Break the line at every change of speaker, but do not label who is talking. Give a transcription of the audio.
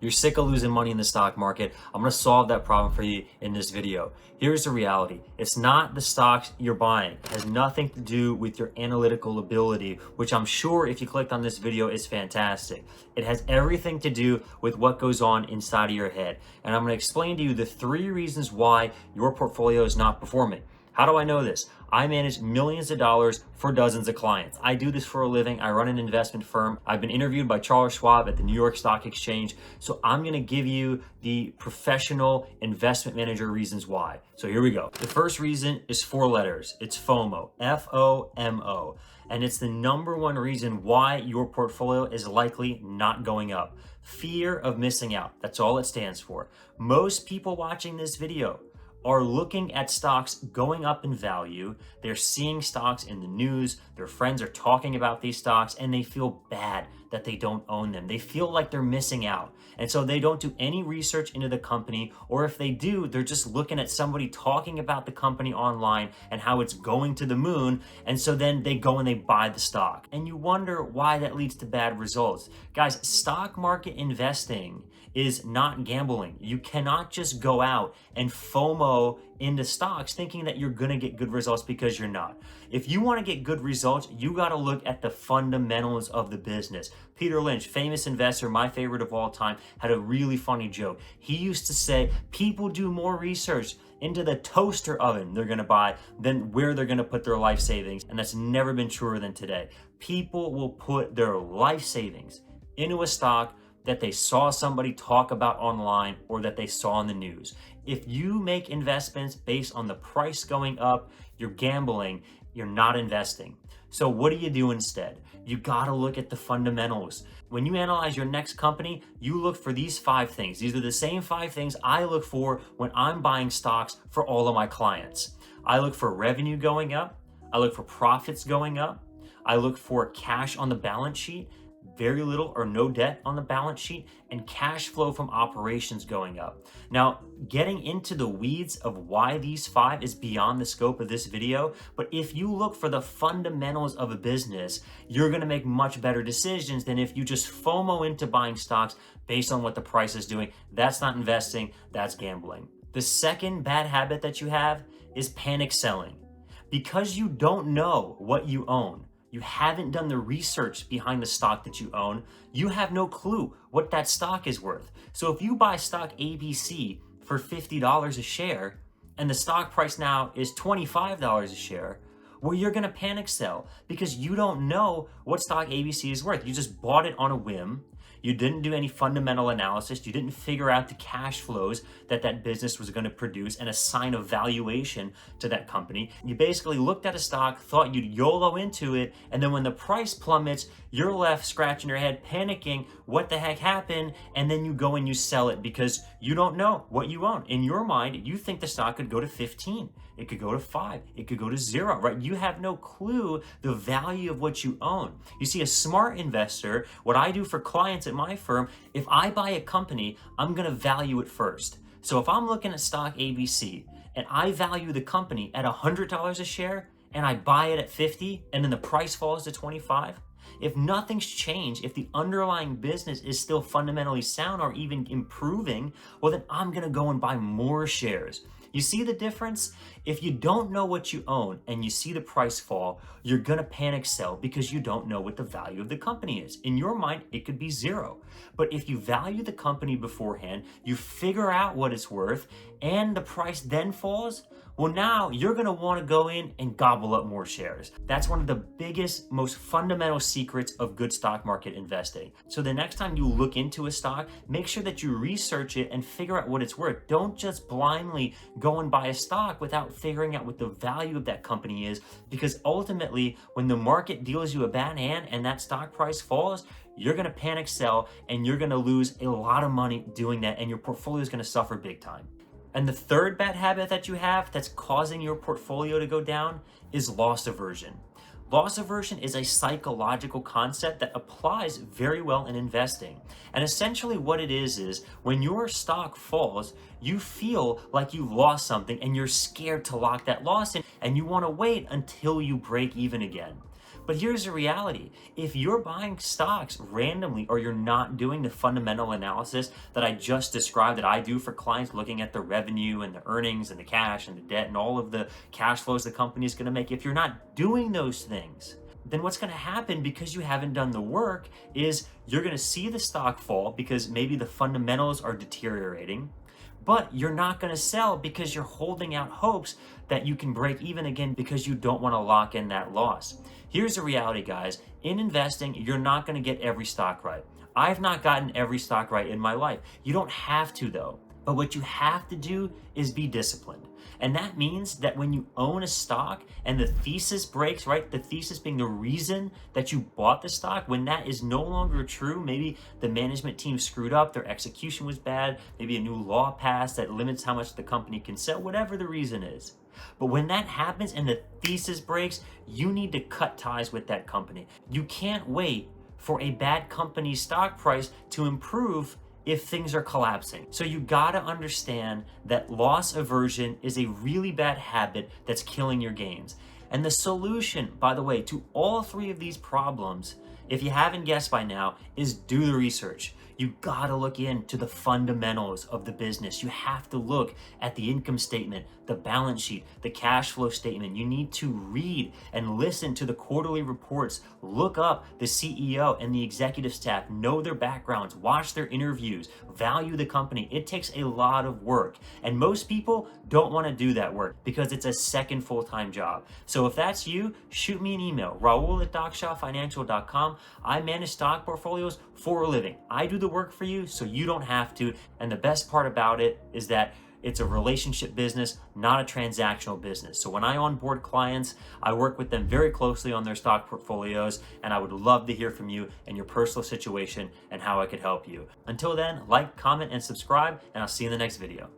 You're sick of losing money in the stock market. I'm going to solve that problem for you in this video. Here's the reality. It's not the stocks you're buying. It has nothing to do with your analytical ability, which I'm sure if you clicked on this video is fantastic. It has everything to do with what goes on inside of your head. And I'm going to explain to you the 3 reasons why your portfolio is not performing. How do I know this? I manage millions of dollars for dozens of clients. I do this for a living. I run an investment firm. I've been interviewed by Charles Schwab at the New York Stock Exchange. So I'm going to give you the professional investment manager reasons why. So here we go. The first reason is 4 letters. It's FOMO, F-O-M-O. And it's the number 1 reason why your portfolio is likely not going up. Fear of missing out. That's all it stands for. Most people watching this video are looking at stocks going up in value. They're seeing stocks in the news. Their friends are talking about these stocks and they feel bad that they don't own them. They feel like they're missing out. And so they don't do any research into the company, or if they do, they're just looking at somebody talking about the company online and how it's going to the moon. And so then they go and they buy the stock. And you wonder why that leads to bad results. Guys, stock market investing is not gambling. You cannot just go out and FOMO into stocks thinking that you're gonna get good results, because you're not. If you wanna get good results, you gotta look at the fundamentals of the business. Peter Lynch, famous investor, my favorite of all time, had a really funny joke. He used to say, people do more research into the toaster oven they're gonna buy than where they're gonna put their life savings. And that's never been truer than today. People will put their life savings into a stock that they saw somebody talk about online or that they saw in the news. If you make investments based on the price going up, you're gambling, you're not investing. So what do you do instead? You gotta look at the fundamentals. When you analyze your next company, you look for these 5 things. These are the same 5 things I look for when I'm buying stocks for all of my clients. I look for revenue going up. I look for profits going up. I look for cash on the balance sheet, very little or no debt on the balance sheet, and cash flow from operations going up. Now, getting into the weeds of why these 5 is beyond the scope of this video, but if you look for the fundamentals of a business, you're gonna make much better decisions than if you just FOMO into buying stocks based on what the price is doing. That's not investing, that's gambling. The second bad habit that you have is panic selling. Because you don't know what you own, you haven't done the research behind the stock that you own, you have no clue what that stock is worth. So if you buy stock ABC for $50 a share and the stock price now is $25 a share, well, you're gonna panic sell because you don't know what stock ABC is worth. You just bought it on a whim. You didn't do any fundamental analysis. You didn't figure out the cash flows that that business was going to produce and assign a valuation to that company. You basically looked at a stock, thought you'd YOLO into it, and then when the price plummets, you're left scratching your head, panicking, what the heck happened? And then you go and you sell it because you don't know what you own. In your mind, you think the stock could go to 15. It could go to 5. It could go to 0, right? You have no clue the value of what you own. You see, a smart investor, what I do for clients at my firm, if I buy a company, I'm gonna value it first. So if I'm looking at stock ABC and I value the company at $100 a share and I buy it at 50 and then the price falls to 25, if nothing's changed, if the underlying business is still fundamentally sound or even improving, well, then I'm gonna go and buy more shares. You see the difference? If you don't know what you own and you see the price fall, you're gonna panic sell because you don't know what the value of the company is. In your mind, it could be 0. But if you value the company beforehand, you figure out what it's worth, and the price then falls, well, now you're gonna wanna go in and gobble up more shares. That's one of the biggest, most fundamental secrets of good stock market investing. So the next time you look into a stock, make sure that you research it and figure out what it's worth. Don't just blindly go and buy a stock without figuring out what the value of that company is, because ultimately, when the market deals you a bad hand and that stock price falls, you're gonna panic sell and you're gonna lose a lot of money doing that, and your portfolio is gonna suffer big time. And the third bad habit that you have that's causing your portfolio to go down is loss aversion. Loss aversion is a psychological concept that applies very well in investing. And essentially what it is when your stock falls, you feel like you've lost something and you're scared to lock that loss in, and you want to wait until you break even again. But here's the reality. If you're buying stocks randomly or you're not doing the fundamental analysis that I just described that I do for clients, looking at the revenue and the earnings and the cash and the debt and all of the cash flows the company is going to make, if you're not doing those things, then what's going to happen, because you haven't done the work, is you're going to see the stock fall because maybe the fundamentals are deteriorating, but you're not going to sell because you're holding out hopes that you can break even again because you don't want to lock in that loss. Here's the reality, guys. In investing, you're not going to get every stock right. I've not gotten every stock right in my life. You don't have to, though. But what you have to do is be disciplined. And that means that when you own a stock and the thesis breaks, right? The thesis being the reason that you bought the stock, when that is no longer true, maybe the management team screwed up, their execution was bad, maybe a new law passed that limits how much the company can sell, whatever the reason is. But when that happens and the thesis breaks, you need to cut ties with that company. You can't wait for a bad company's stock price to improve if things are collapsing. So you gotta understand that loss aversion is a really bad habit that's killing your gains. And the solution, by the way, to all three of these problems, if you haven't guessed by now, is do the research. You gotta look into the fundamentals of the business. You have to look at the income statement, the balance sheet, the cash flow statement. You need to read and listen to the quarterly reports. Look up the CEO and the executive staff, know their backgrounds, watch their interviews, value the company. It takes a lot of work. And most people don't want to do that work because it's a second full-time job. So if that's you, shoot me an email, Raul@DocShahFinancial.com. I manage stock portfolios for a living. I do the work for you so you don't have to. And the best part about it is that it's a relationship business, not a transactional business. So when I onboard clients, I work with them very closely on their stock portfolios, and I would love to hear from you and your personal situation and how I could help you. Until then, like, comment, and subscribe, and I'll see you in the next video.